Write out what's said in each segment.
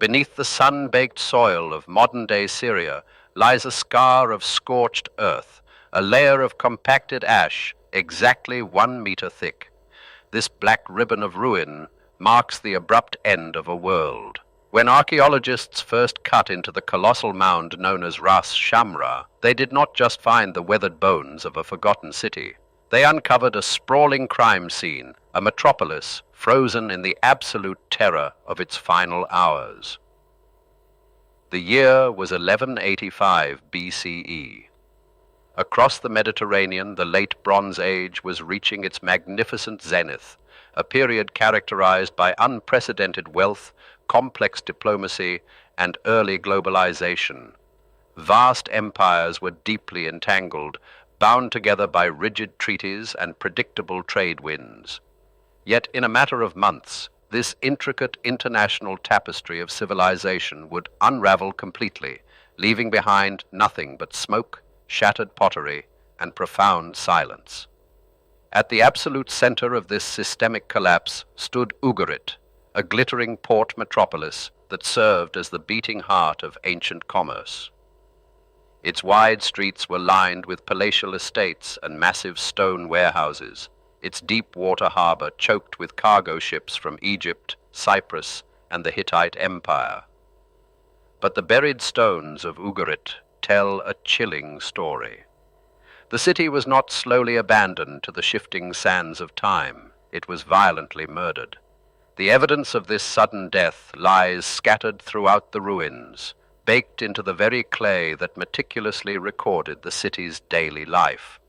Beneath the sun-baked soil of modern-day Syria lies a scar of scorched earth, a layer of compacted ash exactly 1 meter thick. This black ribbon of ruin marks the abrupt end of a world. When archaeologists first cut into the colossal mound known as Ras Shamra, they did not just find the weathered bones of a forgotten city. They uncovered a sprawling crime scene, a metropolis frozen in the absolute terror of its final hours. The year was 1185 BCE. Across the Mediterranean, the late Bronze Age was reaching its magnificent zenith, a period characterized by unprecedented wealth, complex diplomacy, and early globalization. Vast empires were deeply entangled, bound together by rigid treaties and predictable trade winds. Yet in a matter of months, this intricate international tapestry of civilization would unravel completely, leaving behind nothing but smoke, shattered pottery, and profound silence. At the absolute center of this systemic collapse stood Ugarit, a glittering port metropolis that served as the beating heart of ancient commerce. Its wide streets were lined with palatial estates and massive stone warehouses, its deep water harbor choked with cargo ships from Egypt, Cyprus, and the Hittite Empire. But the buried stones of Ugarit tell a chilling story. The city was not slowly abandoned to the shifting sands of time. It was violently murdered. The evidence of this sudden death lies scattered throughout the ruins, baked into the very clay that meticulously recorded the city's daily life.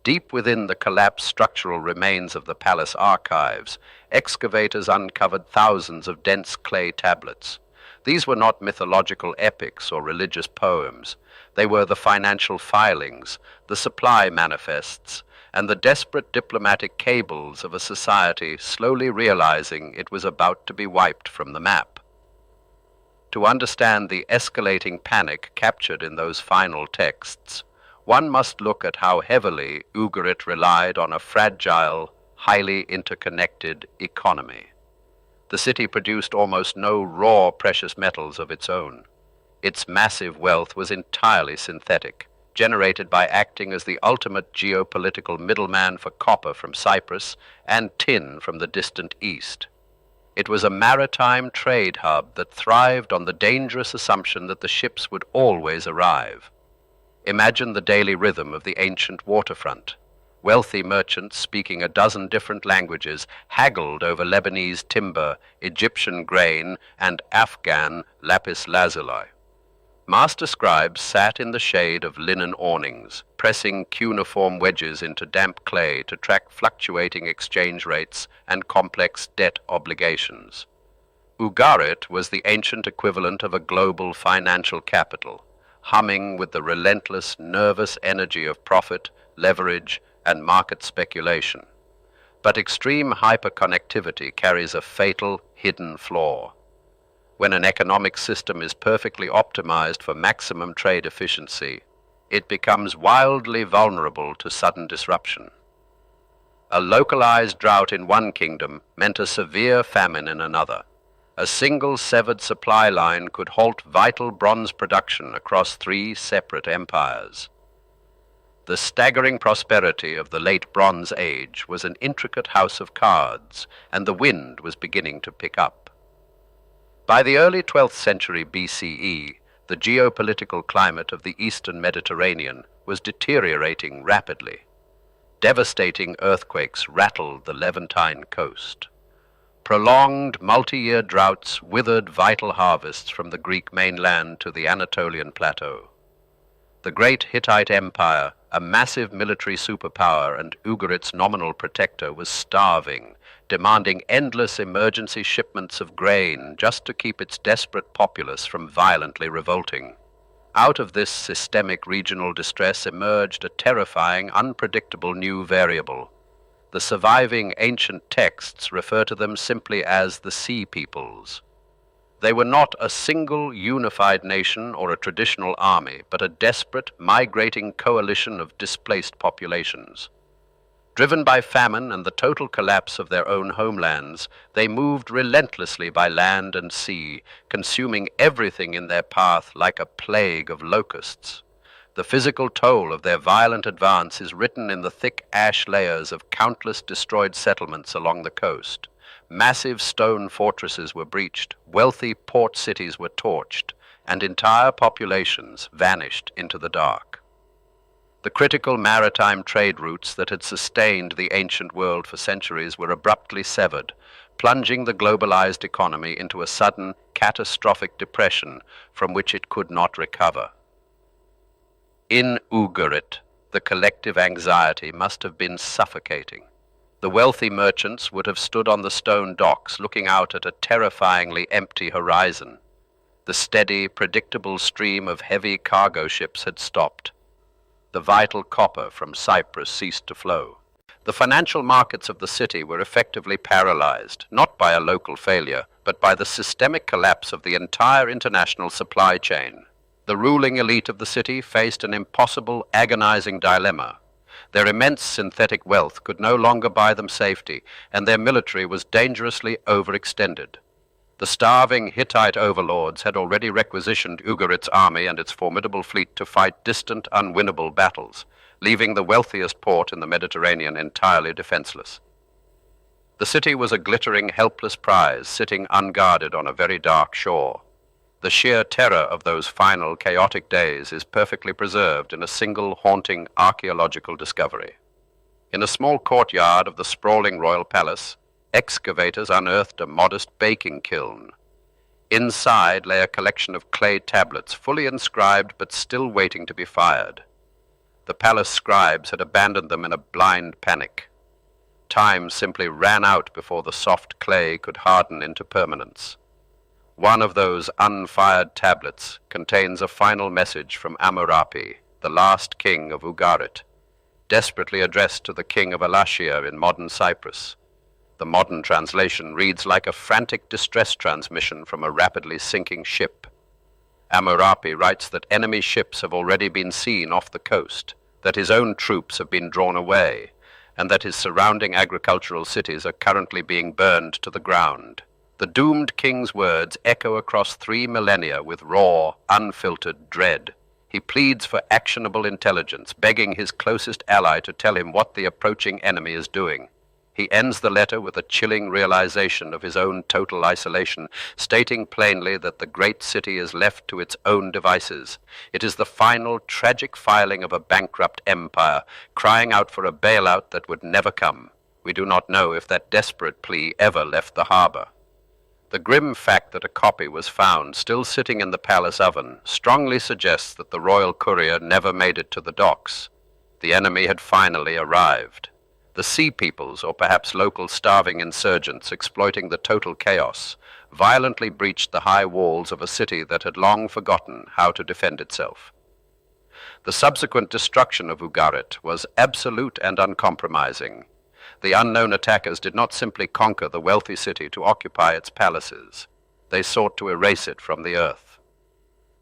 Deep within the collapsed structural remains of the palace archives, excavators uncovered thousands of dense clay tablets. These were not mythological epics or religious poems. They were the financial filings, the supply manifests, and the desperate diplomatic cables of a society slowly realizing it was about to be wiped from the map. To understand the escalating panic captured in those final texts, one must look at how heavily Ugarit relied on a fragile, highly interconnected economy. The city produced almost no raw precious metals of its own. Its massive wealth was entirely synthetic, generated by acting as the ultimate geopolitical middleman for copper from Cyprus and tin from the distant east. It was a maritime trade hub that thrived on the dangerous assumption that the ships would always arrive. Imagine the daily rhythm of the ancient waterfront. Wealthy merchants speaking a dozen different languages haggled over Lebanese timber, Egyptian grain, and Afghan lapis lazuli. Master scribes sat in the shade of linen awnings, pressing cuneiform wedges into damp clay to track fluctuating exchange rates and complex debt obligations. Ugarit was the ancient equivalent of a global financial capital, humming with the relentless, nervous energy of profit, leverage, and market speculation. But extreme hyperconnectivity carries a fatal, hidden flaw. When an economic system is perfectly optimized for maximum trade efficiency, it becomes wildly vulnerable to sudden disruption. A localized drought in one kingdom meant a severe famine in another. A single severed supply line could halt vital bronze production across 3 separate empires. The staggering prosperity of the late Bronze Age was an intricate house of cards, and the wind was beginning to pick up. By the early 12th century BCE, the geopolitical climate of the eastern Mediterranean was deteriorating rapidly. Devastating earthquakes rattled the Levantine coast. Prolonged multi-year droughts withered vital harvests from the Greek mainland to the Anatolian plateau. The great Hittite Empire, a massive military superpower and Ugarit's nominal protector, was starving, demanding endless emergency shipments of grain just to keep its desperate populace from violently revolting. Out of this systemic regional distress emerged a terrifying, unpredictable new variable. The surviving ancient texts refer to them simply as the Sea Peoples. They were not a single unified nation or a traditional army, but a desperate, migrating coalition of displaced populations. Driven by famine and the total collapse of their own homelands, they moved relentlessly by land and sea, consuming everything in their path like a plague of locusts. The physical toll of their violent advance is written in the thick ash layers of countless destroyed settlements along the coast. Massive stone fortresses were breached, wealthy port cities were torched, and entire populations vanished into the dark. The critical maritime trade routes that had sustained the ancient world for centuries were abruptly severed, plunging the globalized economy into a sudden, catastrophic depression from which it could not recover. In Ugarit, the collective anxiety must have been suffocating. The wealthy merchants would have stood on the stone docks looking out at a terrifyingly empty horizon. The steady, predictable stream of heavy cargo ships had stopped. The vital copper from Cyprus ceased to flow. The financial markets of the city were effectively paralyzed, not by a local failure, but by the systemic collapse of the entire international supply chain. The ruling elite of the city faced an impossible, agonizing dilemma. Their immense synthetic wealth could no longer buy them safety, and their military was dangerously overextended. The starving Hittite overlords had already requisitioned Ugarit's army and its formidable fleet to fight distant, unwinnable battles, leaving the wealthiest port in the Mediterranean entirely defenseless. The city was a glittering, helpless prize sitting unguarded on a very dark shore. The sheer terror of those final, chaotic days is perfectly preserved in a single, haunting archaeological discovery. In a small courtyard of the sprawling royal palace, excavators unearthed a modest baking kiln. Inside lay a collection of clay tablets, fully inscribed but still waiting to be fired. The palace scribes had abandoned them in a blind panic. Time simply ran out before the soft clay could harden into permanence. One of those unfired tablets contains a final message from Amurapi, the last king of Ugarit, desperately addressed to the king of Alashia in modern Cyprus. The modern translation reads like a frantic distress transmission from a rapidly sinking ship. Amurapi writes that enemy ships have already been seen off the coast, that his own troops have been drawn away, and that his surrounding agricultural cities are currently being burned to the ground. The doomed king's words echo across 3 millennia with raw, unfiltered dread. He pleads for actionable intelligence, begging his closest ally to tell him what the approaching enemy is doing. He ends the letter with a chilling realization of his own total isolation, stating plainly that the great city is left to its own devices. It is the final, tragic filing of a bankrupt empire, crying out for a bailout that would never come. We do not know if that desperate plea ever left the harbor. The grim fact that a copy was found still sitting in the palace oven strongly suggests that the royal courier never made it to the docks. The enemy had finally arrived. The sea peoples, or perhaps local starving insurgents exploiting the total chaos, violently breached the high walls of a city that had long forgotten how to defend itself. The subsequent destruction of Ugarit was absolute and uncompromising. The unknown attackers did not simply conquer the wealthy city to occupy its palaces. They sought to erase it from the earth.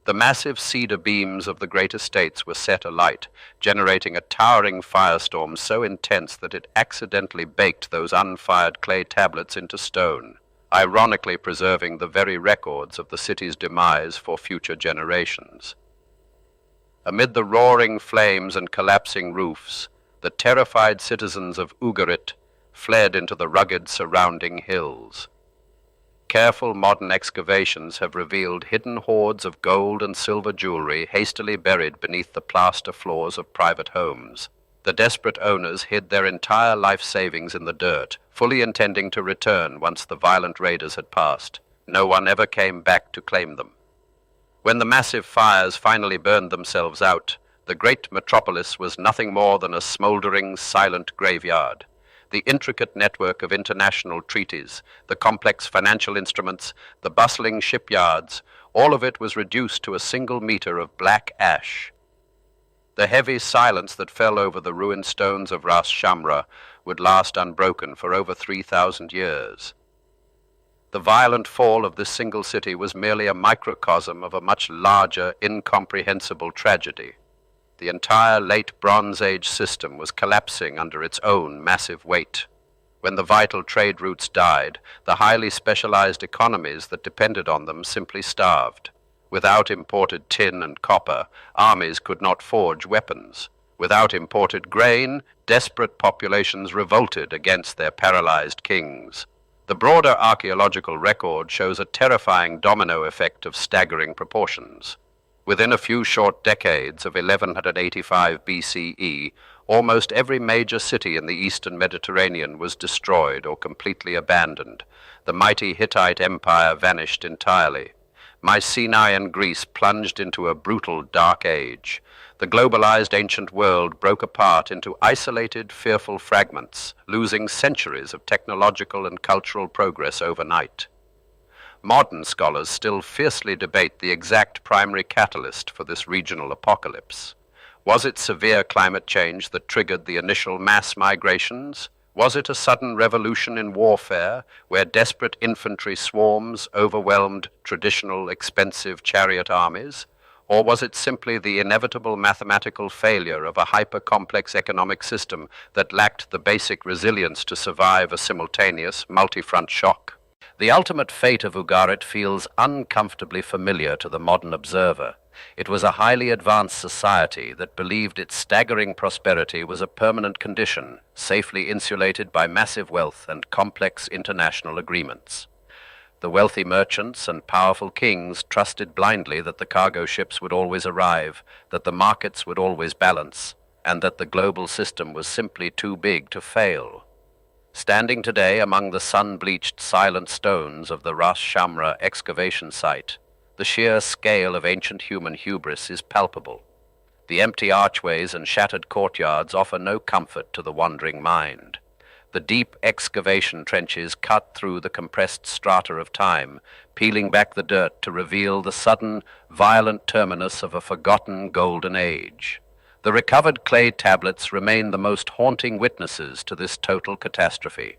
The massive cedar beams of the great estates were set alight, generating a towering firestorm so intense that it accidentally baked those unfired clay tablets into stone, ironically preserving the very records of the city's demise for future generations. Amid the roaring flames and collapsing roofs, the terrified citizens of Ugarit fled into the rugged surrounding hills. Careful modern excavations have revealed hidden hoards of gold and silver jewelry hastily buried beneath the plaster floors of private homes. The desperate owners hid their entire life savings in the dirt, fully intending to return once the violent raiders had passed. No one ever came back to claim them. When the massive fires finally burned themselves out, the great metropolis was nothing more than a smoldering, silent graveyard. The intricate network of international treaties, the complex financial instruments, the bustling shipyards, all of it was reduced to a single meter of black ash. The heavy silence that fell over the ruined stones of Ras Shamra would last unbroken for over 3,000 years. The violent fall of this single city was merely a microcosm of a much larger, incomprehensible tragedy. The entire late Bronze Age system was collapsing under its own massive weight. When the vital trade routes died, the highly specialized economies that depended on them simply starved. Without imported tin and copper, armies could not forge weapons. Without imported grain, desperate populations revolted against their paralyzed kings. The broader archaeological record shows a terrifying domino effect of staggering proportions. Within a few short decades of 1185 BCE, almost every major city in the eastern Mediterranean was destroyed or completely abandoned. The mighty Hittite Empire vanished entirely. Mycenaean Greece plunged into a brutal dark age. The globalized ancient world broke apart into isolated, fearful fragments, losing centuries of technological and cultural progress overnight. Modern scholars still fiercely debate the exact primary catalyst for this regional apocalypse. Was it severe climate change that triggered the initial mass migrations? Was it a sudden revolution in warfare, where desperate infantry swarms overwhelmed traditional expensive chariot armies? Or was it simply the inevitable mathematical failure of a hyper-complex economic system that lacked the basic resilience to survive a simultaneous multi-front shock? The ultimate fate of Ugarit feels uncomfortably familiar to the modern observer. It was a highly advanced society that believed its staggering prosperity was a permanent condition, safely insulated by massive wealth and complex international agreements. The wealthy merchants and powerful kings trusted blindly that the cargo ships would always arrive, that the markets would always balance, and that the global system was simply too big to fail. Standing today among the sun-bleached silent stones of the Ras Shamra excavation site, the sheer scale of ancient human hubris is palpable. The empty archways and shattered courtyards offer no comfort to the wandering mind. The deep excavation trenches cut through the compressed strata of time, peeling back the dirt to reveal the sudden, violent terminus of a forgotten golden age. The recovered clay tablets remain the most haunting witnesses to this total catastrophe.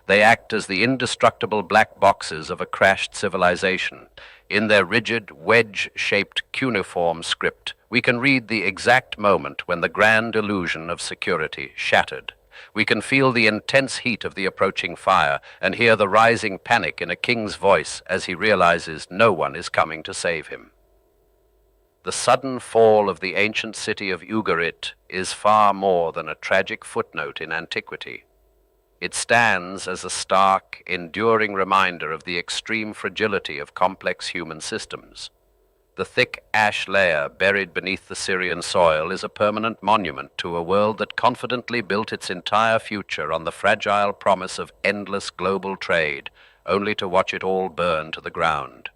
They act as the indestructible black boxes of a crashed civilization. In their rigid, wedge-shaped cuneiform script, we can read the exact moment when the grand illusion of security shattered. We can feel the intense heat of the approaching fire and hear the rising panic in a king's voice as he realizes no one is coming to save him. The sudden fall of the ancient city of Ugarit is far more than a tragic footnote in antiquity. It stands as a stark, enduring reminder of the extreme fragility of complex human systems. The thick ash layer buried beneath the Syrian soil is a permanent monument to a world that confidently built its entire future on the fragile promise of endless global trade, only to watch it all burn to the ground.